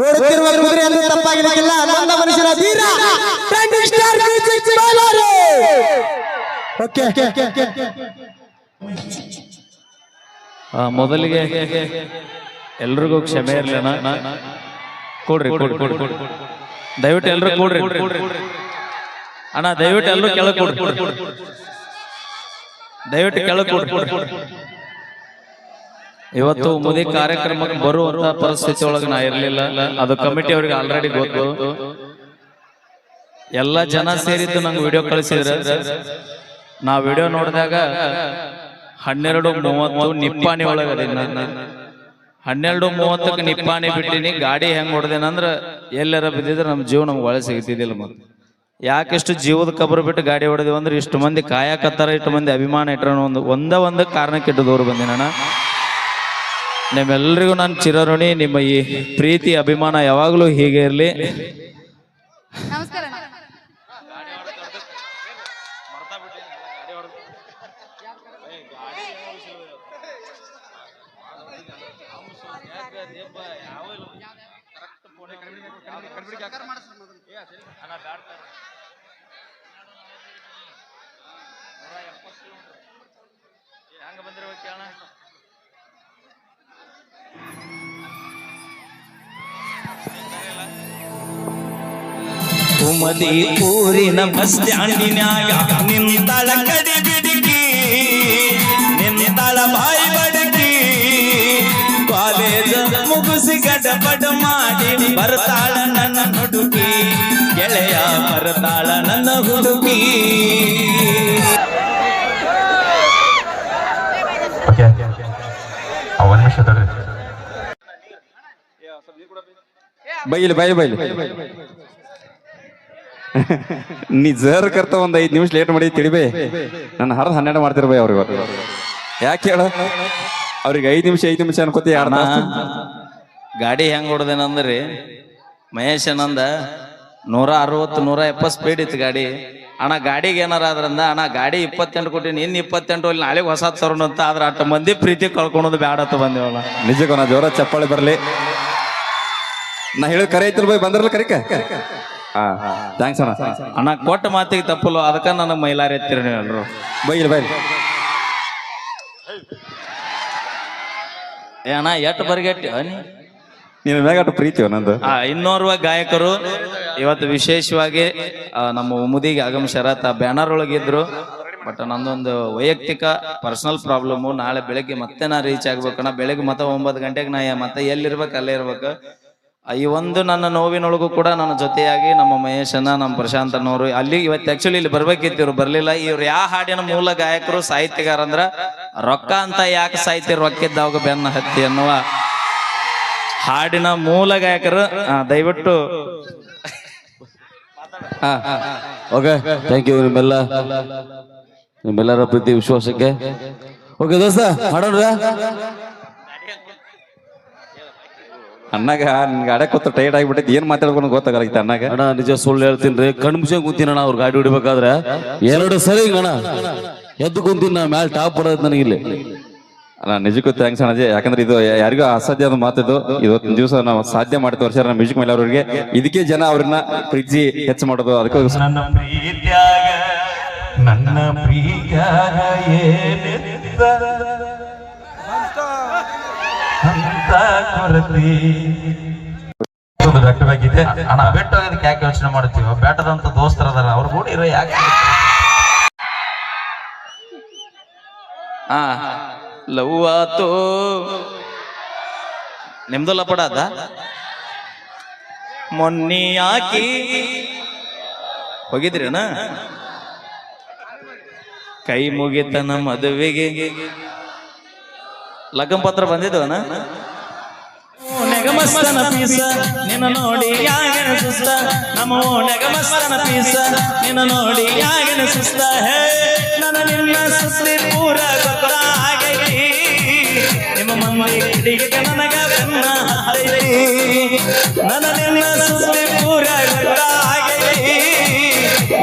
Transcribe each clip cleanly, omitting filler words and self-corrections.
ಓಡುತ್ತಿರುವ ಕುದುರೆ ಎಂದು ತಪ್ಪಾಗಲಿಕ್ಕಿಲ್ಲ. ನನ್ನ ಮನುಷ್ಯನ ಧೀರ ಟ್ರೆಂಡಿಂಗ್ ಸ್ಟಾರ್ ಮ್ಯೂಸಿಕ್ ಬಾಲಾರೆ. ಓಕೆ ಮೊದಲಿಗೆ ಎಲ್ರಿಗೂ ಕ್ಷಮೆ ಇರಲಿ. ಕೊಡ್ರಿ ದಯವಿಟ್ಟು ಎಲ್ರು ಕೊಡ್ರಿ ಅಣ್ಣ, ದಯವಿಟ್ಟು ಎಲ್ಲರೂ ಕೆಳಗೆ ಕೊಡ್ರಿ, ದಯವಿಟ್ಟು ಕೆಳಗೆ ಕೊಡ್ರಿ. ಇವತ್ತು ಮುದಿ ಕಾರ್ಯಕ್ರಮಕ್ಕೆ ಬರುವಂತ ಪರಿಸ್ಥಿತಿ ಒಳಗೆ ನಾ ಇರ್ಲಿಲ್ಲ. ಅದು ಕಮಿಟಿ ಅವ್ರಿಗೆ ಆಲ್ರೆಡಿ ಗೊತ್ತು. ಎಲ್ಲ ಜನ ಸೇರಿದ್ದು ನಂಗೆ ವಿಡಿಯೋ ಕಳಿಸಿದ್ರೆ ನಾ ವಿಡಿಯೋ ನೋಡಿದಾಗ 12:30 ನಿಪ್ಪಾಣಿ ಒಳಗದೆ. 12:30 ನಿಪ್ಪಾಣಿ ಬಿಟ್ಟಿನಿ. ಗಾಡಿ ಹೆಂಗ್ ಹೊಡೆದೇನಂದ್ರ ಎಲ್ಲರ ಬಿದ್ದಿದ್ರೆ ನಮ್ಮ ಜೀವ ನಮ್ಗೆ ಒಳ್ಳೆ ಸಿಗ್ತಿದ್ದಿಲ್ಲ. ಮತ್ತೆ ಯಾಕೆಷ್ಟು ಜೀವದ ಕಬರು ಬಿಟ್ಟು ಗಾಡಿ ಹೊಡೆದೇವು ಅಂದ್ರೆ ಇಷ್ಟು ಮಂದಿ ಕಾಯಕತ್ತಾರ, ಇಷ್ಟು ಮಂದಿ ಅಭಿಮಾನ ಇಟ್ಟರ ಒಂದೇ ಕಾರಣಕ್ಕೆ ಇಟ್ಟು ದೂರ ಬಂದಿನಣ್ಣ. ನಿಮ್ಮೆಲ್ಲರಿಗೂ ನಾನು ಚಿರಋಣಿ. ನಿಮ್ಮ ಈ ಪ್ರೀತಿ ಅಭಿಮಾನ ಯಾವಾಗಲೂ ಹೀಗೆ ಇರಲಿ. ನಮಸ್ಕಾರ. ಕುಮದಿ ಊರಿನ ಬಸ್ ಸ್ಟ್ಯಾಂಡಿನ್ಯಾಗ ನಿಂತಾಳ ಕಡಿ ಬಿಡುಕಿ, ನಿಂತಾಳ ಬಾಯಿ ಬಡಕಿ. ಕಾಲೇಜ್ ಮುಗಿಸಿ ಗಡಬಡ ಮಾಡಿ ಬರ್ತಾಳ ನನ್ನ ಹುಡುಕಿ, ಗೆಳೆಯ ಬರ್ತಾಳ ನನ್ನ ಹುಡುಕಿ. ಬೈಲಿ ನೀ ಜರ್ ಕರ್ತ ಒಂದ್ 5 ನಿಮಿಷ ಲೇಟ್ ಮಾಡಿ ತಿಳಿಬೇ. ನನ್ನ 12 ಮಾಡ್ತಿರ ಬೈ ಅವ್ರಿಗೆ. ಯಾಕೆ ಹೇಳ ಅವ್ರಿಗೆ 5 ನಿಮಿಷ ಅನ್ಕೋತಿ. ಗಾಡಿ ಹೆಂಗ್ ಹೊಡೆದೇನಂದ್ರಿ, ಮಹೇಶ್ ನಂದ 160-170 ಸ್ಪೀಡ್ ಇತ್ತು ಗಾಡಿ. ಅಣ್ಣ ಗಾಡಿಗೆ ಏನಾರ ಆದ್ರಂದ, ಅಣ್ಣ ಗಾಡಿ 28 ಕೊಟ್ಟಿನಿ, ಇನ್ನು 28 ಅಲ್ಲಿ ನಾಳೆಗೆ ಹೊಸ ತರೋಣ ಅಂತ. ಆದ್ರ ಅಷ್ಟು ಮಂದಿ ಪ್ರೀತಿ ಕಳ್ಕೊಳೋದು ಬ್ಯಾಡತ್ತ ಬಂದೇವಲ್ಲ. ನಿಜಕ್ಕೂ ನಾ ಜೋರ ಚಪ್ಪಾಳೆ ಬರ್ಲಿ. ನಾ ಹೇಳಿ ಕರೆ ಐತಿಲ್ ಬೈ, ಬಂದ್ರಲ್ಲ ಕರಿಕ. ಥ್ಯಾಂಕ್ಸ್ ಅಣ್ಣ. ಅಣ್ಣ ಕೊಟ್ಟ ಮಾತಿಗೆ ತಪ್ಪಲು, ಅದಕ್ಕ ನನಗೆ ಮೈಲಾರಿ ಎತ್ತೀರಿ ನೀವು ಎಲ್ರು. ಬೈಲಿ ಏ ಅಣ್ಣ ಎಟ್ಟು ಬರ್ಗೆಟ್ಟಿ ನೀನು ಮೇಗಾಟ ಪ್ರೀತಿಯೋ ನಂದು. ಇನ್ನೋರ್ವ ಗಾಯಕರು ಇವತ್ತು ವಿಶೇಷವಾಗಿ ನಮ್ಮ ಉಮುದಿಗೆ ಆಗಮಿಸ್ಯಾರ. ಬ್ಯಾನರ್ ಒಳಗಿದ್ರು. ಬಟ್ ನಂದೊಂದು ವೈಯಕ್ತಿಕ ಪರ್ಸನಲ್ ಪ್ರಾಬ್ಲಮ್. ನಾಳೆ ಬೆಳಗ್ಗೆ ಮತ್ತೆ ನಾ ರೀಚ್ ಆಗ್ಬೇಕಣ್ಣ. ಬೆಳಗ್ಗೆ ಮತ್ತೆ 9 ಗಂಟೆಗೆ ನಾ ಮತ್ತೆ ಎಲ್ಲಿರ್ಬೇಕು ಅಲ್ಲೇ ಇರ್ಬೇಕು. ಈ ಒಂದು ನನ್ನ ನೋವಿನೊಳಗೂ ಕೂಡ ನನ್ನ ಜೊತೆಯಾಗಿ ನಮ್ಮ ಮಹೇಶನ, ನಮ್ಮ ಪ್ರಶಾಂತನವರು ಅಲ್ಲಿ ಇವತ್ತು ಆಕ್ಚುಲಿ ಇಲ್ಲಿ ಬರ್ಬೇಕಿತ್ತು, ಇವ್ರು ಬರ್ಲಿಲ್ಲ. ಇವ್ರು ಯಾವ ಹಾಡಿನ ಮೂಲ ಗಾಯಕರು ಸಾಹಿತ್ಯಗಾರ ಅಂದ್ರ ರೊಕ್ಕ ಅಂತ ಯಾಕೆ ಸಾಹಿತ್ಯ ರೊಕ್ಕಿದ್ದಾವಾಗ ಬೆನ್ನ ಹತ್ತಿ ಅನ್ನುವ ಹಾಡಿನ ಮೂಲ ಗಾಯಕರು. ದಯವಿಟ್ಟು ಓಕೆ, ಥ್ಯಾಂಕ್ ಯು ನಿಮ್ಮೆಲ್ಲರ ಪ್ರೀತಿ ವಿಶ್ವಾಸಕ್ಕೆ. ಓಕೆ ದೋಸ್ತ ಮಾಡೋಣ. ಅಣ್ಣಾಗ ನಿನ್ ಗಾಡಿ ಕೂತ ಟೈರ್ಡ್ ಆಗಿಬಿಟ್ಟೈತಿ, ಏನ್ ಮಾತಾಡ್ಕೊಂಡು ಗೊತ್ತಾಗಲ್ಲ ಅಣ್ಣಾಗ. ಅಣ್ಣ ನಿಜ ಸುಳ್ಳು ಹೇಳ್ತೀನಿ ರೀ, ಕಣ್ ಮುಚ್ಚ ಕುಂತೀನಿ ಅವ್ರ ಗಾಡಿ ಹೊಡಿಬೇಕಾದ್ರೆ 2 ಸರಿ ಅಣ್ಣ ಎದ್ದು ಕುಂತೀನಿ. ನಾ ಮ್ಯಾಲ ಟಾಪ್ ಬರೋದು ನನಗಿಲ್ಲಿ. ಅಲ್ಲ ನಿಜಕ್ಕೂ ಥ್ಯಾಂಕ್ಸ್ ಅಣ್ಣಜಿ. ಯಾಕಂದ್ರೆ ಇದು ಯಾರಿಗೂ ಅಸಾಧ್ಯ ಆದ ಮಾತಿದ್ದು. ಇವತ್ತಿನ ದಿವಸ ನಾವು ಸಾಧ್ಯ ಮಾಡಿ ತೋರಿಸ್ಯಾರ ನಮ್ಮ ಮ್ಯೂಸಿಕ್ ಮೇಲೆ ಅವ್ರಿಗೆ. ಇದಕ್ಕೆ ಜನ ಅವ್ರನ್ನ ಪ್ರೀತಿ ಹೆಚ್ಚು ಮಾಡೋದು. ಅದಕ್ಕೆ ನನ್ನ ಪ್ರೀತ್ಯಾಗ ಅಂತ ಕೊರತೆ ವ್ಯಕ್ತವಾಗಿದೆ. ಅಣ್ಣ ಬೆಟ್ಟೋಗೋದಕ್ಕೆ ಯಾಕೆ ಯೋಚನೆ ಮಾಡ್ತೀವಿ? ಬೆಟ್ಟದಂತ ದೋಸ್ತರದಾರ, ಅವ್ರು ಕೂಡ ಇರೋ ಯಾಕೆ. ಲವ್ ಆತೋ ನಿಮ್ದು ಲಪಡಾದ ಮೊನ್ನೆ ಹಾಕಿ ಹೋಗಿದ್ರಿನ ಕೈ ಮುಗಿತನ ಮದುವೆಗೆ. ಲಗ್ನ ಪತ್ರ ಬಂದಿದ್ವನ ನೆಗಮಸ್ತನ ಪೀಸ ನಿನ್ನ ನೋಡಿ ಯಾಗನ ಸುಸ್ತ. ನಮ್ಮ ನೆಗಮಸ್ತನ ಪೀಸ ನಿನ್ನ ನೋಡಿ ಯಾಗನ ಸುಸ್ತ. ಹೇ ನನ್ನ ನಿನ್ನ ಸುಸ್ತಿ ಪೂರ ಗೊತ್ತ ಆಗೈತಿ. ನಿಮ್ಮ ಮಂದಿ ಕಿಡಿಗೆ ನನಗ ಬೆನ್ನ ಹತ್ತೈತಿ. ನನ್ನ ನಿನ್ನ ಸುಸ್ತಿ ಪೂರ ಗೊತ್ತ ಆಗೈತಿ.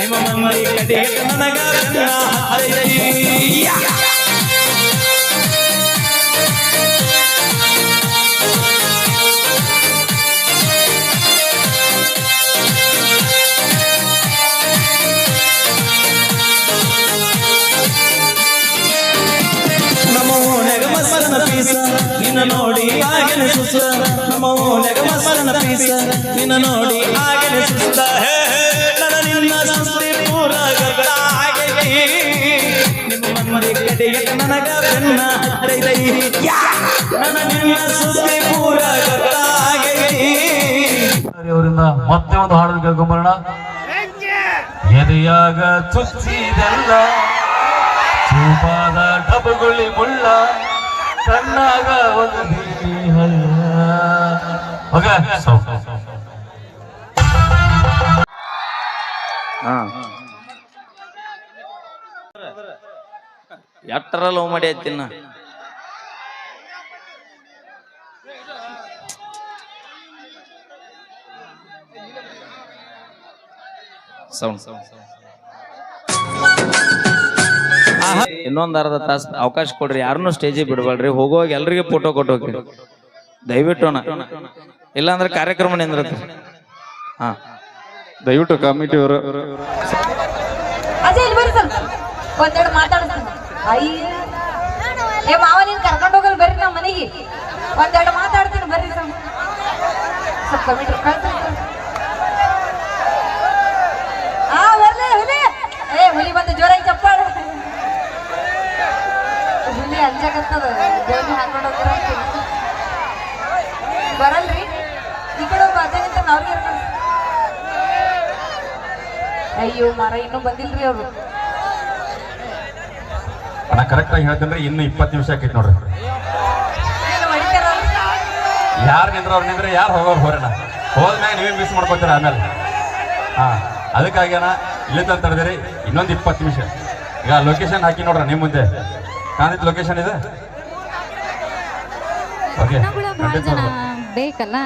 ನಿಮ್ಮ ಮಂದಿ ಕಿಡಿಗೆ ನನಗ ಬೆನ್ನ ಹತ್ತೈತಿ. ಪಿಕ್ಸ ನಿನ್ನ ನೋಡಿ ಆಗಲೇ ಸುಸ್ತ ನನ್ನ ನಿನ್ನ ಸುಸ್ತಿ ಪೂರ ಗರ್ಭ ಆಗೈತಿ ನಿಮ್ಮ ಮಂದಿ ಕಡೆಗೆ ನನಗ ಬೆನ್ನ ಹತ್ತೈತೈ ನನ್ನ ನಿನ್ನ ಸುಸ್ತಿ ಪೂರ ಗರ್ಭ ಆಗೈತಿ ಅವರಿಂದ ಮತ್ತೆ ಒಂದು ಹಾಡನ್ನು ಕೇಳ್ಕೊಂಬರೋಣ. ಎದೆಯಾಗ ಚುಚ್ಚಿದೆಲ್ಲ ಚೂಪಾದ ಡಬಗುಳಿ ಮುಳ್ಳ ಕಣ್ಣಾಗ ಒಂದು ಬೀದಿ ಹಳ್ಳ. ಓಕೆ ಎಟ್ಟರ ಲವ್ ಮಾಡಿ ಆಯ್ತಿನ್ನ ಇನ್ನೊಂದ್ ಅರ್ಧ ತಾಸು ಅವಕಾಶ ಕೊಡ್ರಿ, ಯಾರನ್ನೂ ಸ್ಟೇಜಿಗೆ ಬಿಡ್ಬೇಡ್ರಿ. ಹೋಗುವಾಗ ಎಲ್ರಿಗೆ ಫೋಟೋ ಕೊಟ್ಟು ಹೋಗ್ರಿ ದಯವಿಟ್ಟು. ಇಲ್ಲಾಂದ್ರೆ ಕಾರ್ಯಕ್ರಮ ನಿಂದ್ರತ್ತೆ. ಹಾ, ದಯವಿಟ್ಟು ಕಮಿಟಿ ಅವರು ಅಜಯ್ ಇಲ್ಲಿ ಬರ್ರಿ ಸ್ವಲ್ಪ ಒಂದೆರಡು ಮಾತಾಡಿಸ್ತೀನಿ. ಅಯ್ಯ ಏ ಮಾವ ನೀನ್ ಕರ್ಕೊಂಡು ಹೋಗಲ್ ಬರ್ರಿ ನಮ್ಮ ಮನೆಗೆ, ಒಂದೆರಡು ಮಾತಾಡ್ತೀನಿ ಬರ್ರಿ ಸ್ವಲ್ಪ ಕಮಿಟ್ರಿ ಹಾ ಬರ್ಲಿ ಹುಲಿ. ಏ ಹುಲಿ ಬಂದು ಜೋರಾಗಿ ಚಪ್ಪಾಳ. ಹುಲಿ ಅಂಜಾಕತ್ತದ ದೇವ್ರಿಗೆ ಹಾಕೊಂಡು ಹೋಗ್ತಾರ ಬರಲ್ರಿ. ಈ ಕಡೆ ಒಬ್ಬ ಅಜ್ಜ ನಿಂತ ಅವ್ರಿಗೆ ಅಯ್ಯೋ ಮಾರ ಇನ್ನೂ ಬಂದಿಲ್ರಿ ಅವ್ರು. ನಾ ಕರೆಕ್ಟ್ ಆಗಿ ಹೇಳ್ತೇನ್ರಿ, ಇನ್ನು 20 ನಿಮಿಷ ಆಕೈತಿ ನೋಡ್ರಿ. ಏನು ಹೊಡಿತಾರ ಯಾರು ನಿಂದ್ರ ಅವ್ರು ನಿಂದ್ರೆ ಯಾರು ಹೋಗೋರು ಹೋರಣ ಹೋದ್ಮ್ಯಾಗ ನೀವೇ ಮಿಸ್ ಮಾಡ್ಕೊತೀರ ಆಮೇಲೆ. ಹಾ, ಅದಕ್ಕಾಗ್ಯಾನ ಇಲ್ಲಿಂದ ತಡೆದಿರಿ. ಇನ್ನೊಂದು 20 ನಿಮಿಷ. ಈಗ ಲೊಕೇಶನ್ ಹಾಕಿ ನೋಡ್ರ ನಿಮ್ಮ ಮುಂದೆ ಕಾಣಿತ್ ಲೊಕೇಶನ್ ಇದೆ. ಓಕೆ, ಬೇಕಲ್ಲ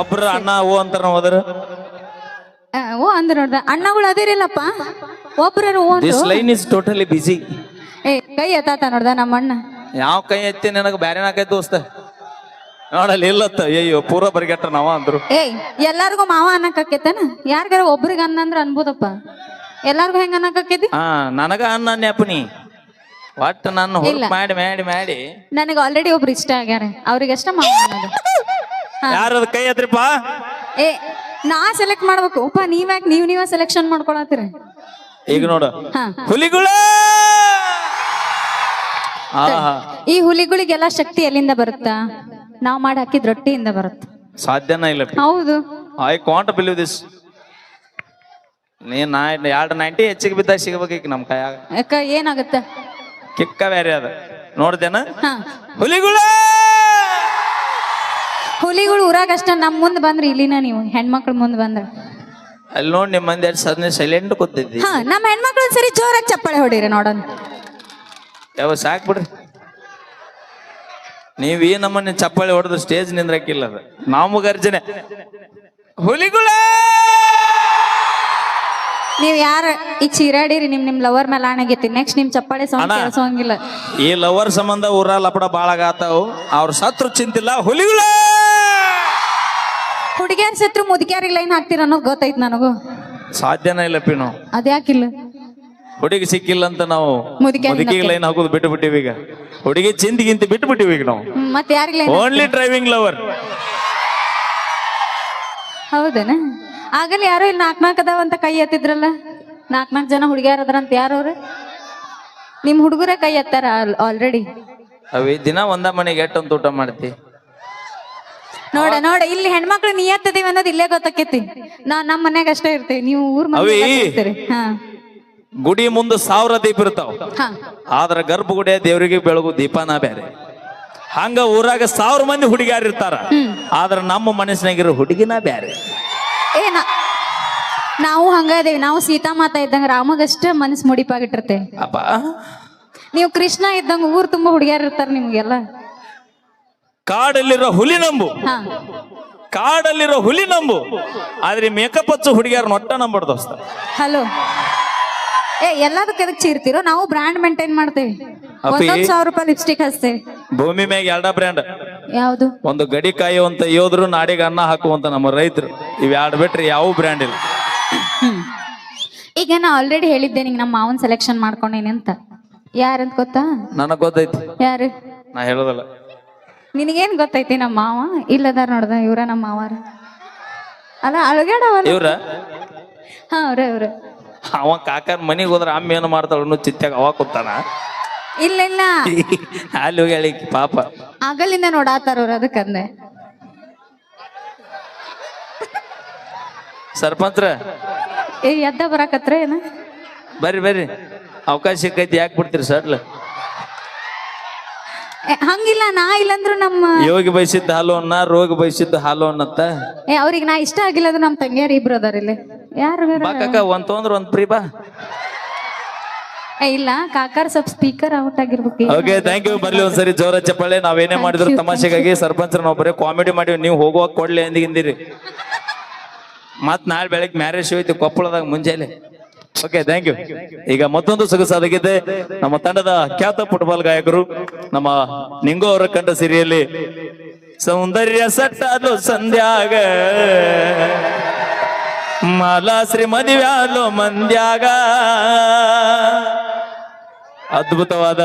ಒಬ್ರು ಅಣ್ಣ ಓ ಅಂತಾರ ಹೋದ್ರ ಓ ಅಂದ್ರ ನೋಡ್ದ ಅಣ್ಣಗಳು ಅದಿರಿಲ್ಲಪ್ಪ ಒಬ್ರು this line is totally busy. ಏ ಕೈ ಎತ್ತಾತ ನೋಡ್ದ ನಮ್ಮ ಅಣ್ಣ. ಯಾವ ಕೈ ಎತ್ತಿ ನನಗೆ ಬ್ಯಾರೆ ನಾಕೈ ದೋಸ್ತ ನೋಡಲ್ಲ ಇಲ್ಲತ್ತ. ಅಯ್ಯೋ ಪೂರ ಬರ್ಗೆಟ್ಟ ನಾವ ಅಂದ್ರು. ಏಯ್ ಎಲ್ಲಾರ್ಗು ಮಾವ ಅನ್ನಕತ್ತೇನ? ಯಾರಿಗಾರ ಒಬ್ರಿಗೆ ಅನ್ನ ಅಂದ್ರ ಅನ್ಬೋದಪ್ಪ, ಎಲ್ಲಾರ್ಗು ಹೆಂಗ ಅನ್ನಕತ್ತೈತಿ? ಹಾ, ನನಗ ಅನ್ನ ನೆಪನಿ ಒಟ್ಟು ನನ್ನ ಹುಡುಕ್ ಮಾಡಿ ಮಾಡಿ ಮಾಡಿ ನನಗ ಆಲ್ರೆಡಿ ಒಬ್ರು ಇಷ್ಟ ಆಗ್ಯಾರ, ಅವ್ರಿಗೆ ಅಷ್ಟ ಮಾವ ಅನ್ನೋದು. ಯಾರದ ಕೈ ಎತ್ರಿಪ್ಪ? ಏ ನಾ ಸೆಲೆಕ್ಟ್ ಮಾಡ್ಬೇಕು ಅಪ್ಪ, ನೀವ್ಯಾಕ್ ನೀವ ಸೆಲೆಕ್ಷನ್ ಮಾಡ್ಕೊಳತ್ತೀರಿ? ಈಗ ನೋಡು ಹಾ, ಹುಲಿಗುಳ. ಈ ಹುಲಿಗಳಿಗೆಲ್ಲ ಶಕ್ತಿ ಎಲ್ಲಿಂದ ಬರುತ್ತಾ? ನಾವ್ ಮಾಡಿ ಹಾಕಿದ್ ರೊಟ್ಟಿಯಿಂದ ಬರುತ್ತ. ಸಾಧ್ಯನ ಇಲ್ಲ. ಹೌದು, ಐ ಕಾಂಟ್ ಬಿಲೀವ್ ದಿಸ್. ನೀನ್ 290 ಹೆಚ್ಚಿಗೆ ಬಿದ್ದಾಗ ಸಿಗಬೇಕು ನಮ್ ಕೈಯಾಗ. ಯಾಕ ಏನಾಗತ್ತ? ಕಿಕ್ಕ ಬೇರೆ ಅದ ನೋಡ್ದೇನ? ಹಾ, ಹುಲಿಗುಳ. ಹುಲಿಗಳು ಊರಾಗ ಅಷ್ಟ ನಮ್ ಮುಂದ್ ಬಂದ್ರಿ, ಇಲ್ಲಿನ ನೀವು ಹೆಣ್ಮಕ್ಳ ಮುಂದ್ ಬಂದ್ರ ಅಲ್ಲಿ ನೋಡಿ ನಿಮ್ಮ ಮಂದಿ ಸದ್ನೆ ಸೈಲೆಂಟ್ ಕೂತಿದ್ದಿ. ಹಾ, ನಮ್ಮ ಹೆಣ್ಮಕ್ಳು ಸರಿ ಜೋರಾಗಿ ಚಪ್ಪಾಳೆ ಹೊಡೀರಿ ನೋಡೋಣ. ಯಾವ ಸಾಕ್ ಬಿಡ್ರಿ. ನೀವ್ ಈ ನಮ್ಮನ್ನ ಚಪ್ಪಾಳೆ ಹೊಡೆದು ಸ್ಟೇಜ್ ನಿಂದ್ರಕ್ಕಿಲ್ಲ. ಅದ ನಾವು ಗರ್ಜನೆ ಹುಲಿಗುಳ. ನೀವ್ ಯಾರ ಈಗ ಚೀರಾಡಿರಿ ನಿಮ್ ಲವರ್ ಮೇಲೆ ಆಣಾಗೈತಿ. ನೆಕ್ಸ್ಟ್ ನಿಮ್ ಚಪ್ಪಾಳೆ ಸೌಂಡ್ ಕೇಳಿಸೋಂಗಿಲ್ಲ. ಈ ಲವರ್ ಸಂಬಂಧ ಊರ ಲಪಡ ಬಾಳಾಗತ್ತಾವು. ಅವ್ರ ಸತ್ರು ಚಿಂತಿಲ್ಲ. ಹುಲಿಗುಳ. ಹುಡುಗಿಯರ್ ಸತ್ರು ಮುದುಕಿಯಾರಿಗೆ ಲೈನ್ ಹಾಕ್ತಿರ ಅನ್ನೋದು ಗೊತ್ತೈತ್ ನನಗೂ. ಸಾಧ್ಯನ ಇಲ್ಲ ಪಿನು. ಅದ್ಯಾಕಿಲ್ಲ? ಹುಡುಗಿ ಸಿಕ್ಕಿಲ್ಲ ಅಂತ ನಾವು ಮುದುಕಿಯರಿಗೆ ಮುದುಕಿಗೆ ಲೈನ್ ಹಾಕೋದು ಬಿಟ್ಟು ಬಿಟ್ಟಿವಿ. ಈಗ ಹುಡುಗಿ ಚಿಂತಿಗಿಂತ ಬಿಟ್ಟು ಬಿಟ್ಟಿವಿ ಈಗ ನಾವು. ಮತ್ತೆ ಯಾರಿಗೆ ಲೈನ್? Only driving lover. ಹೌದೇನ? ಆಗಲ್ಲ ಯಾರೋ ಇಲ್ಲಿ 4 ಅದಾವ ಅಂತ ಕೈ ಎತ್ತಿದ್ರಲ್ಲ, 4 ಜನ ಹುಡುಗಿಯರ್ ಅದ್ರಂತ. ಯಾರವ್ರ? ನಿಮ್ ಹುಡುಗರೇ ಕೈ ಎತ್ತಾರ ಆಲ್ರೆಡಿ. ಅವಿ ದಿನ ಒಂದ ಮನೆಗೆ ಎಟ್ಟಂತ ಊಟ ಮಾಡ್ತಿ ನೋಡ ನೋಡ, ಇಲ್ಲಿ ಹೆಣ್ಮಕ್ಳು ನಿಯತ್ತದೀವಿ ಅನ್ನೋದು ಇಲ್ಲೇ ಗೊತ್ತಾಕೈತಿ. ನಮ್ಮ ಮನ್ಯಾಗ ಅಷ್ಟೇ ಇರ್ತೀವಿ, ನೀವು ಊರ್ ಮಂದಿ ಇರ್ತೀರಿ. ಹಾ, ಗುಡಿ ಮುಂದೆ 1000 ದೀಪ ಇರ್ತಾವ. ಹಾ, ಆದ್ರ ಗರ್ಭಗುಡಿಯ ದೇವರಿಗೆ ಬೆಳಗು ದೀಪನ ಬೇರೆ. ಹಂಗ ಊರಾಗ 1000 ಮಂದಿ ಹುಡುಗಿಯಾರ ಇರ್ತಾರ, ಆದ್ರ ನಮ್ಮ ಮನಸ್ಸಿನಾಗಿರೋ ಹುಡುಗಿನ ಬೇರೆ. ನಾವು ಹಂಗ ಅದೇವಿ. ನಾವು ಸೀತಾ ಮಾತಾ ಇದ್ದಂಗ ರಾಮಗಷ್ಟ ಮನಸ್ ಮುಡಿಪಾಗಿಟ್ಟಿರ್ತೇವೆ. ಅಪ್ಪ ನೀವು ಕೃಷ್ಣ ಇದ್ದಂಗ ಊರ್ ತುಂಬಾ ಹುಡುಗಿಯಾರ ಇರ್ತಾರ ನಿಮ್ಗೆಲ್ಲ. ಕಾಡಲ್ಲಿರೋ ಹುಲಿ ನಂಬು, ಹಾ, ಕಾಡಲ್ಲಿರೋ ಹುಲಿ ನಂಬು, ಆದ್ರೆ ಮೇಕಪ್ ಹಚ್ಚು ಹುಡುಗಿಯಾರ ನೊಟ್ಟ ನಂಬರ್ ದೋಸ್ತ. ಹಲೋ, ಏ ಎಲ್ಲದಕ್ಕೆ ಎದಕ್ ಚೀರ್ತಿರೋ? ನಾವು ಬ್ರ್ಯಾಂಡ್ ಮೇಂಟೈನ್ ಮಾಡ್ತೇವೆ. ಅಪ್ಪಿ, 1,000 ರೂಪಾಯಿ ಲಿಪ್ಸ್ಟಿಕ್ ಹಚ್ತೇವೆ. ಭೂಮಿ ಮ್ಯಾಗ 2 ಬ್ರ್ಯಾಂಡ್. ಯಾವ್ದು? ಒಂದು ಗಡಿ ಕಾಯುವಂತ ಯೋಧರು, ನಾಡಿಗೆ ಅನ್ನ ಹಾಕುವಂತ ನಮ್ಮ ರೈತರು. ಇವ್ 2 ಬಿಟ್ರಿ ಯಾವ ಬ್ರ್ಯಾಂಡ್ ಇಲ್ಲ. ಈಗ ನಾ ಆಲ್ರೆಡಿ ಹೇಳಿದ್ದೆ ನಿಂಗೆ ನಮ್ಮ ಮಾವನ್ ಸೆಲೆಕ್ಷನ್ ಮಾಡ್ಕೊಂಡೇನಿ ಅಂತ. ಯಾರಂತ ಗೊತ್ತಾ? ನನಗ್ ಗೊತ್ತೈತಿ. ಯಾರು? ನಾ ಹೇಳೋದಲ್ಲ. ನಿನಗೇನ್ ಗೊತ್ತೈತಿ? ನಮ್ಮ ಮಾವ ಇಲ್ಲದಾರ ನೋಡ್ದ, ಇವ್ರ ನಮ್ಮ ಮಾವಾರ. ಅಲ್ಲ ಅಳಗ್ಯಾಡವಲ್ಲ. ಇವ್ರ ಹಾ ಅವ್ರೆ ಅವ ಕಾಕನ್ ಮನಿಗ್ ಹೋದ್ರ ಅಮ್ಮ ಏನು ಮಾಡ್ತಾಳ ಅನ್ನೋ ಚಿತ್ತಾಗ ಅವ ಕೂತಾನ. ಇಲ್ಲ ಅಲ್ಲಿ ಹೋಗಿ ಹೇಳಿ ಪಾಪ ಆಗಲಿಂದ ನೋಡಾತಾರ ಅವ್ರ, ಅದಕ್ಕಂದೆ. ಸರ್ಪಂಚ್ರ ಎದ್ದ ಬರಾಕತ್ರ ಏನ? ಬರ್ರಿ ಅವಕಾಶ ಸಿಕ್ಕೈತಿ, ಯಾಕೆ ಬಿಡ್ತೀರಿ ಸಡ್ಲ? ಹಂಗಿಲ್ಲ, ನಾ ಇಲ್ಲಂದ್ರು ನಮ್ಮ ಯೋಗಿ ಬಯಸಿದ್ದ ಹಾಲು ಅನ್ನ, ರೋಗ ಬಯಸಿದ್ದ ಹಾಲು ಅನ್ನತ್ತ. ಅವ್ರಿಗೆ ನಾ ಇಷ್ಟ ಆಗಿಲ್ಲ ಅಂದ್ರೆ ನಮ್ ತಂಗಿಯಾರ ಇಬ್ರು ಅದಾರ ಇಲ್ಲಿ. ಯಾರು ಬಾ ಕಾಕ, ಒಂದ್ ತೊಂದ್ರ ಒಂದ್ ಫ್ರೀ ಬಾ. ಇಲ್ಲ ಕಾಕಾರ ಸ್ವಲ್ಪ ಸ್ಪೀಕರ್ ಔಟ್ ಆಗಿರ್ಬೇಕು. Okay, thank you. ಬರ್ಲಿ ಒಂದ್ಸರಿ ಜೋರ ಚಪ್ಪಾಳೆ. ನಾವೇನೇ ಮಾಡಿದ್ರು ತಮಾಷೆಗಾಗಿ. ಸರ್ಪಂಚ್ರ ನಾವು ಬರೀ ಕಾಮಿಡಿ ಮಾಡಿವಿ, ನೀವು ಹೋಗುವಾಗ ಕೊಡ್ಲಿ ಎಂದಿಗಿಂದಿರಿ. ಮತ್ ನಾಳೆ ಬೆಳಗ್ಗೆ ಮ್ಯಾರೇಜ್ ಶೋ ಐತಿ ಕೊಪ್ಪಳದಾಗ ಮುಂಜಾನೆ. Okay, thank you. ಈಗ ಮತ್ತೊಂದು ಸೊಗಸಾದ ಗೀತೆ ನಮ್ಮ ತಂಡದ ಖ್ಯಾತ ಫುಟ್ಬಾಲ್ ಗಾಯಕರು ನಮ್ಮ ನಿಂಗು ಅವರ ಕಂಡ ಸಿರಿಯಲ್ಲಿ ಸೌಂದರ್ಯ ಸಟ್ಟಾದ್ಲು ಸಂಧ್ಯಾಗ, ಮಾಲಾಶ್ರೀ ಮದುವ್ಯಾದ್ಲು ಮಂದ್ಯಾಗ. ಅದ್ಭುತವಾದ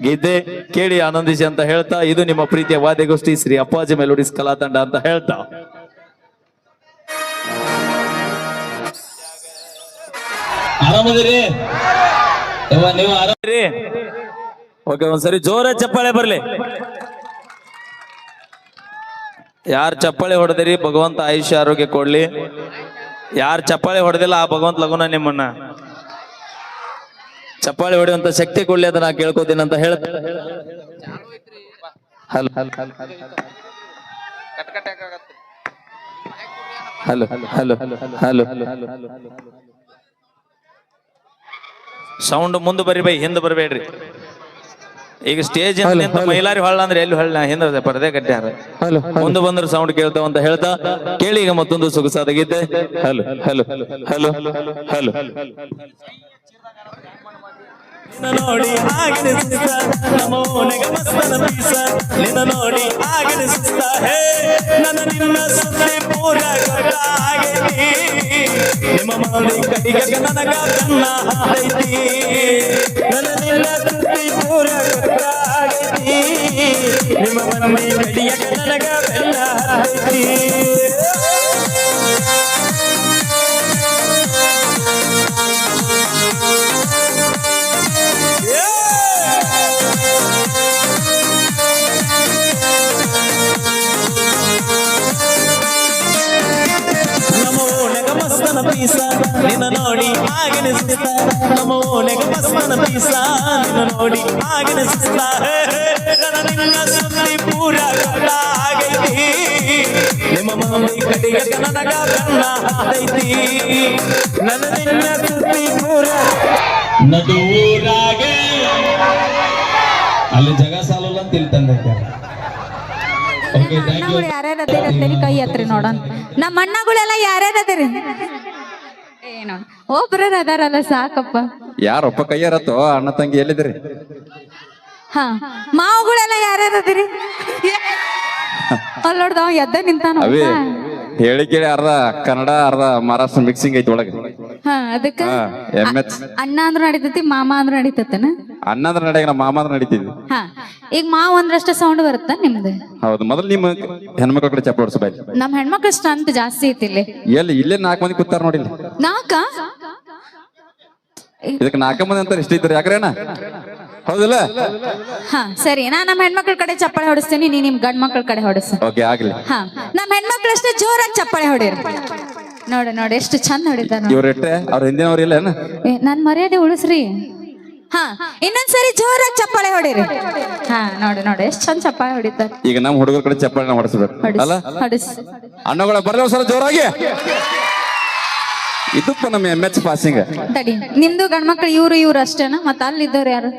ಗೀತೆ ಕೇಳಿ ಆನಂದಿಸಿ ಅಂತ ಹೇಳ್ತಾ, ಇದು ನಿಮ್ಮ ಪ್ರೀತಿಯ ವಾದ್ಯಗೋಷ್ಠಿ ಶ್ರೀ ಅಪ್ಪಾಜಿ ಮೆಲೋಡಿಸ್ ಕಲಾ ತಂಡ ಅಂತ ಹೇಳ್ತಾ ಆರಾಮದಿರಿ ನೀವು? ಆರಾಮ್ರಿ? ಓಕೆ, ಒಂದ್ಸರಿ ಜೋರ ಚಪ್ಪಾಳೆ ಬರ್ಲಿ. ಯಾರು ಚಪ್ಪಾಳೆ ಹೊಡೆದಿರಿ ಭಗವಂತ ಆಯುಷ್ಯ ಆರೋಗ್ಯ ಕೊಡ್ಲಿ. ಯಾರು ಚಪ್ಪಾಳೆ ಹೊಡೆದಿಲ್ಲ ಆ ಭಗವಂತ ಲಗುನ ನಿಮ್ಮನ್ನ ಚಪ್ಪಾಳೆ ಹೊಡೆಯುವಂತ ಶಕ್ತಿ ಕೊಡ್ಲಿ ಅಂತ ನಾ ಕೇಳ್ಕೋತೀನಿ ಅಂತ ಹೇಳ್ತಾ ಹಲೋ ಹಲೋ ಹಲೋ ಸೌಂಡ್ ಮುಂದೆ ಬರ್ರಿ ಬೈ, ಹಿಂದೆ ಬರ್ಬೇಡ್ರಿ. ಈಗ ಸ್ಟೇಜ್ ನಿಂತ ಮೈಲಾರಿ ಹೊಳ್ಳ ಅಂದ್ರೆ ಎಲ್ಲಿ ಹೊಳ್ಳ ಹಿಂದೆ ಪರದೆ ಕಟ್ಟ್ಯಾರ, ಮುಂದೆ ಬಂದ್ರೆ ಸೌಂಡ್ ಕೇಳ್ತಾವ ಅಂತ ಹೇಳ್ತಾ ಕೇಳಿ ಈಗ ಮತ್ತೊಂದು ಸೊಗಸಾದ ಗೀತೆ. ಹಲೋ ಹಲೋ ಹಲೋ ಹಲೋ ನೋಡಿ ಆಗಿನ ಸುಸ್ತ ನಮ್ಮ ಓನೆಗೆ ಮಸ್ತನ ಪೀಸ, ನಿನ್ನ ನೋಡಿ ಆಗಿನ ಸುಸ್ತ ಹೇ ನನ್ನ ನಿನ್ನ ಸುದ್ದಿ ಪೂರ ಗೊತ್ತಾಗೈತಿ, ನಿಮ್ಮ ಮಾಡಿ ಕೈಗೆ ನನಗ ಕನ್ನ ಹಾಡೈತಿ, ನನ್ನ ನಿನ್ನ ಸುದ್ದಿ ಪೂರ ಗೊತ್ತಾಗೈತಿ, ನಿಮ್ಮ ಮನೆ ಕೈಗೆ ನನಗ ಬೆಲ್ಲ ಹಾಡೈತಿ. ಪೀಸ ನಿನ್ನ ನೋಡಿ ಆಗಿನ ಸುಸ್ತ, ನಮ್ಮ ಓನೆಗ ಮಸ್ತನ ಪೀಸ ನಿನ್ನ ನೋಡಿ ಆಗಿನ ಸುಸ್ತ, ನನ್ನ ನಿನ್ನ ಸುದ್ದಿ ಪೂರ ಗೊತ್ತಾಗೈತಿ, ನಿಮ್ಮ ಮಮ್ಮಿ ಕಡೆಗೆ ನನಗ ಕನ್ನ ಹಾಡೈತಿ, ನನ್ನ ನಿನ್ನ ಸುದ್ದಿ ಪೂರ ನಡುರಾಗ ಅಲ್ಲಿ ಜಗ ಸಾಲಲ್ಲ ಅಂತ ತಿಳ್ತಂದ. ಅಣ್ಣಗಳು ಯಾರ್ಯಾರದಿರಿ ಅಂತೇಳಿ ಕೈ ಹತ್ರಿ ನೋಡೋಣ. ನಮ್ಮ ಅಣ್ಣಗಳೆಲ್ಲ ಯಾರ್ಯಾರದಿರಿ? ಏನೋ ಒಬ್ರ ಅದಾರಲ್ಲ ಸಾಕಪ್ಪ. ಯಾರೊಪ್ಪ ಕೈಯಾರತ್ತೋ ಅಣ್ಣ ತಂಗಿ ಎಲ್ಲಿದ್ರಿ? ಹಾ, ಮಾವುಗಳೆಲ್ಲ ಯಾರ್ಯಾರದಿರಿ? ಅಲ್ಲಿ ನೋಡ್ದ ಎದ್ದ ನಿಂತಾನ. ಹೇಳಿ ಕೇಳಿ ಅರ್ಧ ಕನ್ನಡ ಅರ್ಧ ಮಹಾರಾಷ್ಟ್ರ ಮಿಕ್ಸಿಂಗ್ ಐತಿ ಒಳಗೆ. ಹಾ, ಅದಕ್ಕ ಅಣ್ಣ ಅಂದ್ರ ನಡೀತೈತಿ, ಮಾಮ ಅಂದ್ರ ನಡೀತೈತನ? ಅಣ್ಣ ಅಂದ್ರ ನಡೆಯ, ನಮ್ಮ ಮಾಮ ಅಂದ್ರ ನಡೀತಿದ್ವಿ. ಹಾ, ಈಗ ಮಾವ ಅಂದ್ರಷ್ಟ ಸೌಂಡ್ ಬರುತ್ತ ನಿಮ್ದು? ಹೌದು. ಮೊದಲು ನಿಮ್ಮ ಹೆಣ್ಮಕ್ಳ ಕಡೆ ಚಪ್ಪ ಹೊಡ್ಸ ಬಾಯ್. ನಮ್ ಹೆಣ್ಮಕ್ಳು ಸ್ಟ್ರೆಂತ್ ಜಾಸ್ತಿ ಐತಿ ಇಲ್ಲಿ. ಎಲ್ಲಿ ಇಲ್ಲೇ 4 ಮಂದಿ ಕೂತಾರ ನೋಡಿಲ್ಲ. 4? ಇದಕ್ಕೆ 4 ಮಂದಿ ಅಂತ ಇಷ್ಟ ಇದ್ದಾರೆ ಯಾಕ್ರೇನ? ಹೌದಿಲ್ಲ? ಹಾ ಸರಿ, ನಾ ನಮ್ಮ ಹೆಣ್ಮಕ್ಳ ಕಡೆ ಚಪ್ಪಾಳೆ ಹೊಡಿಸ್ತೀನಿ, ನೀ ನಿಮ್ ಗಂಡ್ ಮಕ್ಳ ಕಡೆ ಹೊಡಿಸ್ತೀನಿ. ಓಕೆ, ಆಗ್ಲಿ. ಹಾ, ನಮ್ಮ ಹೆಣ್ಮಕ್ಳು ಅಷ್ಟೇ ಜೋರಾಗಿ ಚಪ್ಪಾಳೆ ಹೊಡೀರಿ. ನೋಡಿ ಎಷ್ಟು ಚಂದ ಹೊಡಿತಾರ. ಇವ್ರೆಟ್ಟೆ ಅವ್ರ ಹಿಂದಿನವ್ರ ಇಲ್ಲ ನನ್ ಮರ್ಯಾದೆ ಉಳಿಸ್ರಿ. ಹಾ, ಇನ್ನೊಂದ್ಸರಿ ಜೋರಾಗಿ ಚಪ್ಪಾಳೆ ಹೊಡೀರಿ. ಹಾ, ನೋಡಿ ಎಷ್ಟು ಚಂದ ಚಪ್ಪಾಳೆ ಹೊಡಿತಾರ. ಈಗ ನಮ್ಮ ಹುಡುಗರ ಕಡೆ ಚಪ್ಪಾಳೆ ಹೊಡಿಸ್ಬೇಕು ಅಲ್ಲ? ಹೊಡಿಸ್ ಅಣ್ಣಗಳ ಬರ್ಲಿ ಒಂದ್ಸಲ ಜೋರಾಗಿ. ಇದಪ್ಪ ನಮ್ಮ MH ಪಾಸಿಂಗ್. ತಡಿ, ನಿಮ್ದು ಗಂಡ್ಮಕ್ಳು ಇವ್ರು ಅಷ್ಟೇನಾ? ಮತ್ತ ಅಲ್ಲಿದ್ದವ್ರು ಯಾರು?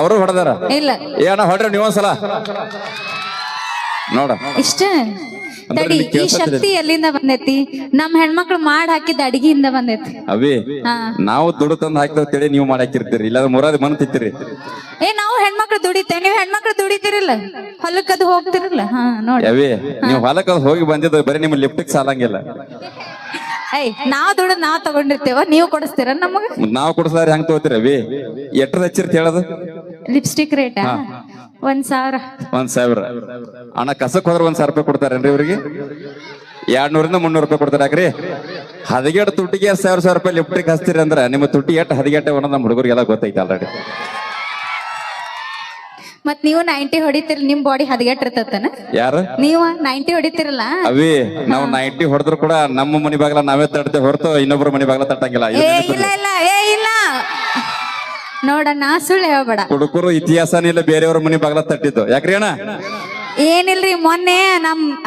ಅವರು ಹೊಡೆದಾರ? ಇಲ್ಲ. ಏನ ಹೊಡ್ರಿ ನೀವೊಂದ್ಸಲ ನೋಡ. ಇಷ್ಟೇ. ತಡಿ, ಈ ಶಕ್ತಿ ಎಲ್ಲಿಂದ ಬಂದೈತಿ? ನಮ್ ಹೆಣ್ಮಕ್ಳು ಮಾಡ್ ಹಾಕಿದ ಅಡಿಗೆಯಿಂದ ಬಂದೈತಿ. ಅವಿ, ಹಾ, ನಾವು ದುಡ್ಡು ತಂದು ಹಾಕಿದ ತಿಳಿ ನೀವು ಮಾಡಿ ಹಾಕಿರ್ತೀರಿ, ಇಲ್ಲ ಮುರಾದಿ ಮನ್ ತಿಂತೀರಿ. ನಾವು ಹೆಣ್ಮಕ್ಳು ದುಡಿತೇವೆ, ನೀವ್ ಹೆಣ್ಮಕ್ಳು ದುಡಿತಿರಲ್ಲ, ಹೊಲಕ್ಕದು ಹೋಗ್ತಿರಲ್ಲ. ಹಾ ನೋಡಿ ಅವಿ, ನೀವು ಹೊಲಕ್ಕ ಹೋಗಿ ಬಂದಿದ್ದು ಬರೀ ನಿಮ್ಮ ಲಿಫ್ಟಿಗೆ ಸಾಲಂಗಿಲ್ಲ. ನಾವ್ ದುಡ್ದು ನಾವ್ ತಗೊಂಡಿರ್ತೇವ, ನೀವು ಕೊಡಿಸ್ತೀರ ನಮಗ? ನಾವು ಕೊಡಿಸ್ಲಾರ ಹೆಂಗ್ ತಗೋತೀರಿ ಅವಿ? ಎಟ್ರದ ಹಚ್ಚಿರ್ತ ಹೇಳದು? ಲಿಪ್ಸ್ಟಿಕ್ ರೇಟಾ? 1000. 1000. ಅಣ್ಣ ಕಸಕ್ ಹೋದ್ರ 1000 ರೂಪಾಯಿ ಕೊಡ್ತಾರೇನ್ರಿ ಇವ್ರಿಗೆ? 200 300 ರೂಪಾಯಿ ಕೊಡ್ತಾರೆ ಯಾಕ್ರಿ ಹದಗೆಟ್ ತುಟ್ಟಿಗೆ 1000 ರೂಪಾಯಿ ಲಿಫ್ಟಿಗೆ ಹಚ್ತೀರಿ ಅಂದ್ರೆ ನಿಮ್ಮ ತುಟ್ಟಿ ಎಷ್ಟು ಹದಗೆಟ್ಟೆ ಅನ್ನೋದು ನಮ್ಮ ಹುಡುಗರಿಗೆಲ್ಲ ಗೊತ್ತೈತೆ ಆಲ್ರೆಡಿ. ಮತ್ ನೀವು 90 ಹೊಡಿತಿರ್ ನಿಮ್ ಬಾಡಿ ಹದಗೆಟ್ಟಿರ್ತತನ ಯಾರು ನೀವು 90 ಹೊಡಿತಿರಲ್ಲ ಅವಿ ನಾವು 90 ಹೊಡೆದ್ರು ಕೂಡ ನಮ್ಮ ಮನಿ ಬಾಗ್ಲ ನಾವೇ ತಡ್ತೇವೆ ಹೊರತು ಇನ್ನೊಬ್ಬರ ಮನಿ ಬಾಗ್ಲ ತಟ್ಟಂಗಿಲ್ಲ. ಏ ಇಲ್ಲ ನೋಡಣ್ಣ ಸುಳ್ಳು ಹೇಳ್ಬೇಡ. ಹುಡುಗರು ಇತಿಹಾಸನೇ ಇಲ್ಲ ಬೇರೆಯವ್ರ ಮನಿ ಬಾಗ್ಲ ತಟ್ಟಿದ್ದು ಯಾಕ್ರಿ ಅಣ್ಣ? ಏನಿಲ್ರಿ ಮೊನ್ನೆ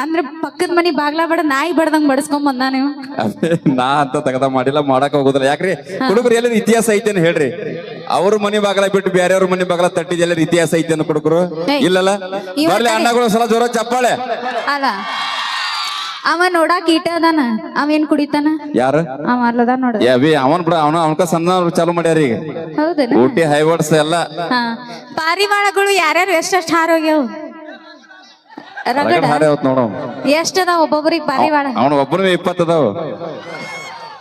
ಅಂದ್ರ ಪಕ್ಕದ ಮನಿ ಬಾಗ್ಲ ಬಡ ನಾಯಿ ಬಡ್ದಂಗ್ ಬಡಸ್ಕೊಂಡ್ ಬಂದ ನೀವು. ನಾ ಅಂತ ತಗದ ಮಾಡಿಲ್ಲ ಮಾಡಕ್ ಹೋಗುದಿಲ್ಲ ಯಾಕ್ರಿ ಹುಡುಗರು ಎಲ್ಲ ಇತಿಹಾಸ ಐತೇನು ಹೇಳ್ರಿ. ಅವ್ರ ಮನಿ ಬಾಗ್ಲ ಬಿಟ್ಟು ಬೇರೆಯವ್ರ ಮನಿ ಬಾಗ್ಲ ತಟ್ಟಿದ ಎಲ್ಲ ಇತಿಹಾಸ ಐತೇನು ಹುಡುಗರು? ಇಲ್ಲಲ್ಲ ಬರ್ಲಿ ಅಣ್ಣಗಳು ಸಲ ಜೋರ ಚಪ್ಪಾಳೆ. ಅಲ್ಲ ಅವ ನೋಡಾಕ ಈಟ ಅದಾನ ಅವೇನ್ ಕುಡಿತಾನ ಯಾರು ಅವ ಅಲ್ಲದ ನೋಡ ಅವನ್ ಬಿಡ ಅವನಕ ಸಣ್ಣ ಚಾಲು ಮಾಡ್ಯಾರ ಈಗ ಹೌದನ ಊಟಿ ಹೈವರ್ಡ್ಸ್ ಎಲ್ಲ. ಪಾರಿವಾಳಗಳು ಯಾರ್ಯಾರು ಎಷ್ಟೆಷ್ಟು ಹಾರೋಗ್ಯಾವ ರಗಡ ನೋಡ ಎಷ್ಟ ಅದಾವ ಒಬ್ಬೊಬ್ರಿಗೆ ಪಾರಿವಾಳ? ಅವನ ಒಬ್ಬನ 20 ಅದಾವ.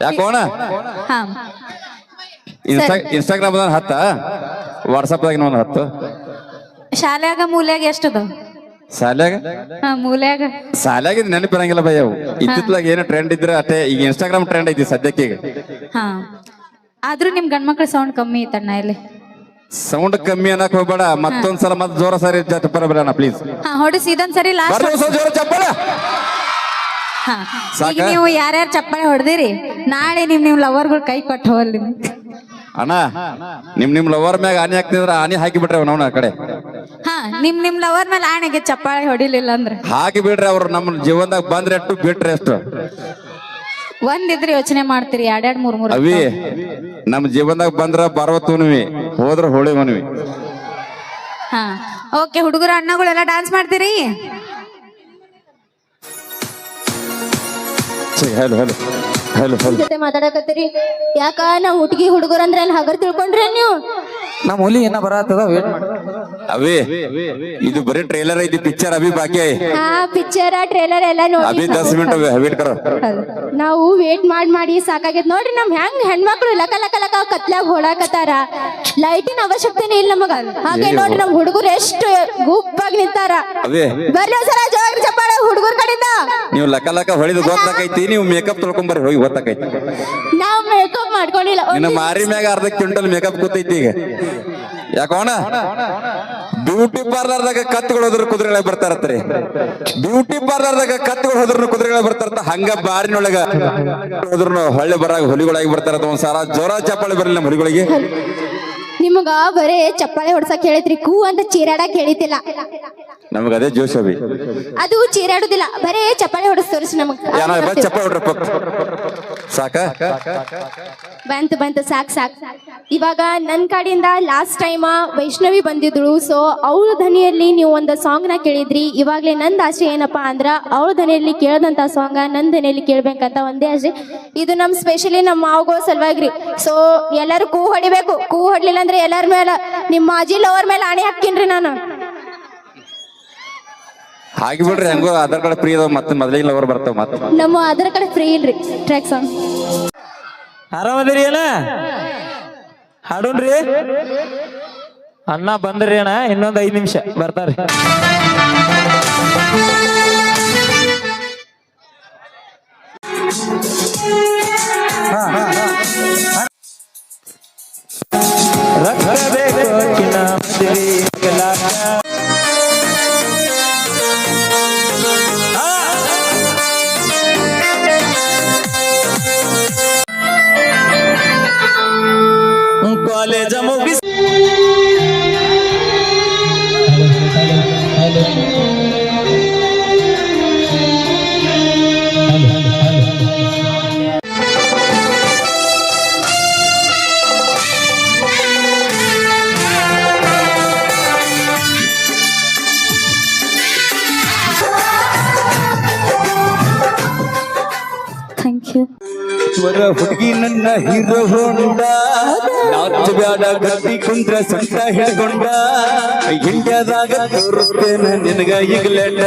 ಯಾಕೋಣ ಹಾ ಇನ್ಸ್ಟಾಗ್ರಾಮ್ 10 ವಾಟ್ಸಪ್ ದಾಗ 10 ಶಾಲ್ಯಾಗ ಮೂಲ್ಯಾಗ ಎಷ್ಟದ? ಶಾಲ್ಯಾಗ ಮೂಲ್ಯಾಗ ಶಾಲ್ಯಾಗ ನೆನಪಿರಂಗಿಲ್ಲ ಬೈ ಅವು. ಇತ್ತಿತ್ಲಾಗ ಏನು ಟ್ರೆಂಡ್ ಇದ್ರೆ ಅಷ್ಟೇ ಈಗ ಇನ್ಸ್ಟಾಗ್ರಾಮ್ ಟ್ರೆಂಡ್ ಐತಿ ಸದ್ಯಕ್ಕೆ ಈಗ. ಹಾ ಆದ್ರೂ ನಿಮ್ ಗಂಡ್ಮಕ್ಳ ಸೌಂಡ್ ಕಮ್ಮಿ ಐತಣ್ಣ ಇಲ್ಲಿ. ಸೌಂಡ್ ಕಮ್ಮಿ ಅನ್ನಕ್ ಹೋಗ್ಬೇಡ ಮತ್ತೊಂದ್ಸಲ ಮತ್ ಜೋರ ಸರಿ ಬರಬೇಡ ಪ್ಲೀಸ್. ಹಾ ಹೊಡಿಸಿ ಇದೊಂದ್ ಸರಿ ಲಾಸ್ಟ್. ಜೋರ ಚಪ್ಪಾಳೆ. ಈಗ ನೀವು ಯಾರ್ಯಾರು ಚಪ್ಪಾಳೆ ಹೊಡೆದಿರಿ ನಾಳೆ ನಿಮ್ ಲವರ್ಗಳು ಕೈ ಕೊಟ್ಟು ಹೋಗ್ಲಿ. ಅಣ್ಣ ನಿಮ್ ಲವರ್ ಮ್ಯಾಗ ಆನೆ ಹಾಕ್ತಿದ್ರ ಆನೆ ಹಾಕಿ ಬಿಟ್ರೆ ಅವನ ಆ ಕಡೆ. ಹಾ ನಿಮ್ ಲವರ್ ಮೇಲೆ ಆಣೆಗೆ ಚಪ್ಪಾಳೆ ಹೊಡಿಲಿಲ್ಲ ಅಂದ್ರೆ ಹಾಕಿ ಬಿಡ್ರಿ. ಅವ್ರು ನಮ್ಮ ಜೀವನದಾಗ ಬಂದ್ರೆ ಎಷ್ಟು ಬಿಟ್ರೆ ಎಷ್ಟು. ಒಂದಿದ್ರೆ ಯೋಚನೆ ಮಾಡ್ತೀರಿ 2 3 ಅವಿ ನಮ್ ಜೀವನದಾಗ ಬಂದ್ರ ಬರವತ್ತುನ್ವಿ ಹೋದ್ರ ಹೋಳಿ ಮನ್ವಿ. ಹಾ ಓಕೆ ಹುಡುಗರ ಅಣ್ಣಗಳೆಲ್ಲ ಡಾನ್ಸ್ ಮಾಡ್ತೀರಿ? ಜೊತೆ ಮಾತಾಡಕತ್ತೀರಿ ಯಾಕ ನಾ ಹುಡುಗಿ ಹುಡುಗರ ಅಂದ್ರೆ ಅಲ್ಲಿ ಹಗರ್ ತಿಳ್ಕೊಂಡ್ರಿ ನೀವು? ನಮ್ಮ ಹುಲಿ ಏನ ಬರತ್ತದ ವೇಟ್ ಮಾಡಿ. ಅವಿ ಇದು ಬರೀ ಟ್ರೇಲರ್ ಐತಿ ಪಿಕ್ಚರ್ ಅಭಿ ಬಾಕಿ. ಹಾ ಪಿಕ್ಚರ್ ಟ್ರೇಲರ್ ಎಲ್ಲ ನೋಡಿ ಅಭಿ 10 ಮಿನಿಟ್ ವೇಟ್ ಕರೋ. ನಾವು ವೇಟ್ ಮಾಡಿ ಸಾಕಾಗೈತ್ ನೋಡ್ರಿ. ನಮ್ ಹೆಂಗ್ ಹೆಣ್ಮಕ್ಳು ಲಕ ಲಕ ಲಕ ಕತ್ಲಾಗ ಹೊಡಾಕತ್ತಾರ. ಲೈಟಿನ ಅವಶ್ಯಕತೆನೇ ಇಲ್ಲ ನಮಗ. ಹಾಗೆ ನೋಡ್ರಿ ನಮ್ ಹುಡುಗರು ಎಷ್ಟು ಗುಂಪಾಗಿ ನಿಂತಾರ. ಬರ್ರಿ ಸರ ಜೋಗ್ರಿ ಚಪ್ಪಾಳೆ ಹುಡುಗರ ಕಡೆಯಿಂದ. ನೀವು ಲಕ ಲಕ ಹೊಳಿದು ಗೊತ್ತಾಕೈತಿ. ನೀವು ಮೇಕಪ್ ತೊಳ್ಕೊಂಡ್ ಬರ್ರಿ ಹೋಗಿ ಗೊತ್ತಾಕೈತಿ. ನಾವ್ ಮೇಕಪ್ ಮಾಡ್ಕೊಂಡಿಲ್ಲ. ನಿನ್ನ ಮಾರಿ ಮ್ಯಾಗ ಅರ್ಧ ಕ್ವಿಂಟಲ್ ಮೇಕಪ್ ಕೂತೈತಿ ಈಗ. ಯಾಕೋಣ ಬ್ಯೂಟಿ ಪಾರ್ಲರ್ದಾಗ ಕತ್ಗಳು ಹೋದ್ರ ಕುದುರೆಗಳ ಬರ್ತಾರತ್ರಿ. ಬ್ಯೂಟಿ ಪಾರ್ಲರ್ದಾಗ ಕತ್ಗಳು ಹೋದ್ರ ಕುದುರೆಗಳ ಬರ್ತಾರತ್ತ ಹಂಗ ಬಾರಿನೊಳಗ ಹೋದ್ರು ಹೊಳ್ಳೆ ಬರಾಗ ಹುಲಿಗಳಾಗಿ ಬರ್ತಾರತ್ತ. ಒಂದ್ಸಾರ ಜೋರ ಚಪ್ಪಾಳೆ ಬರಲಿ ನಮ್ಮ ಹುಲಿಗಳಿಗೆ. ನಿಮಗ ಬರೇ ಚಪ್ಪಾಳೆ ಹೊಡ್ಸಕ್ ಹೇಳಿದ್ರಿ, ಕೂ ಅಂತ ಚೀರಾಡಕ್ ಹೇಳಿತಿಲ್ಲ. ನಮಗ ಅದೇ ಜೋಶ್ ಅಭಿ. ಅದು ಚೀರಾಡುದಿಲ್ಲ, ಬರೇ ಚಪ್ಪಾಳೆ ಹೊಡಸ್ ತೋರಿಸಿ ನಮಗ್. ಚಪ್ಪಾಳೆ ಹೊಡ್ರಪ್ಪ ಸಾಕ. ಬಂತು ಸಾಕ್. ಇವಾಗ ನನ್ ಕಡೆಯಿಂದ ಲಾಸ್ಟ್ ಟೈಮ್ ವೈಷ್ಣವಿ ಬಂದಿದ್ರು. ಸೊ ಅವಳ ಧ್ವನಿಯಲ್ಲಿ ನೀವು ಒಂದು ಸಾಂಗ್ ನ ಕೇಳಿದ್ರಿ. ಇವಾಗ್ಲೇ ನಂದ್ ಆಸೆ ಏನಪ್ಪಾ ಅಂದ್ರ ಅವಳ ಧ್ವನಿಯಲ್ಲಿ ಕೇಳದಂತ ಸಾಂಗ್ ನನ್ ಧ್ವನಿಯಲ್ಲಿ ಕೇಳ್ಬೇಕಂತ ಒಂದೇ ಆಸೆ. ಇದು ನಮ್ ಸ್ಪೆಷಲಿ ನಮ್ಮ ಮಾವುಗಳ ಸಲುವಾಗಿರಿ. ಸೊ ಎಲ್ಲರೂ ಕೂ ಹೊಡಿಬೇಕು. ಕೂ ಹೊಡ್ಲಿಲ್ಲ ಅಂದ್ರೆ ಎಲ್ಲರ ಮೇಲೆ ನಿಮ್ಮ ಅಜ್ಜಿ ಲವರ್ ಮೇಲೆ ಆಣೆ ಹಾಕಿನ್ರಿ ನಾನು. ಹಾಗೆ ಬಿಡ್ರಿ ಹೆಂಗೋ ಆಧಾರ್ ಕಾರ್ಡ್ ಫ್ರೀ ಅದಾವ. ಮತ್ತೆ ಮೊದಲಿಗೆ ಲವರ್ ಬರ್ತಾವ. ಮತ್ತೆ ನಮ್ಮ ಆಧಾರ್ ಕಾರ್ಡ್ ಫ್ರೀ ಇಲ್ರಿ. ಟ್ರ್ಯಾಕ್ ಸಾಂಗ್ ಆರಾಮದಿರಿ ಅಣ್ಣ? ಹಾಡೋಣ್ರಿ. ಅಣ್ಣ ಬಂದ್ರಿ ಅಣ್ಣ, ಇನ್ನೊಂದು 5 ನಿಮಿಷ ಬರ್ತಾರೆ. ಕಾಲೇಜ ಮುಗಿಸಿ ಥ್ಯಾಂಕ್ ಯು. ಹುಡುಗಿ ನನ್ನ ಹೀರೋ ಹೊಂಡ ನಾಚು ಬ್ಯಾಡ ಗಟ್ಟಿ ಕುಂದ್ರ ಸೊಂಟ ಹಿಡ್ಕೊಂಡ ಇಂಡಿಯಾದಾಗ ತೋರಿಸ್ತೇನೆ ನಿನಗ ಈಗಲೇಟ.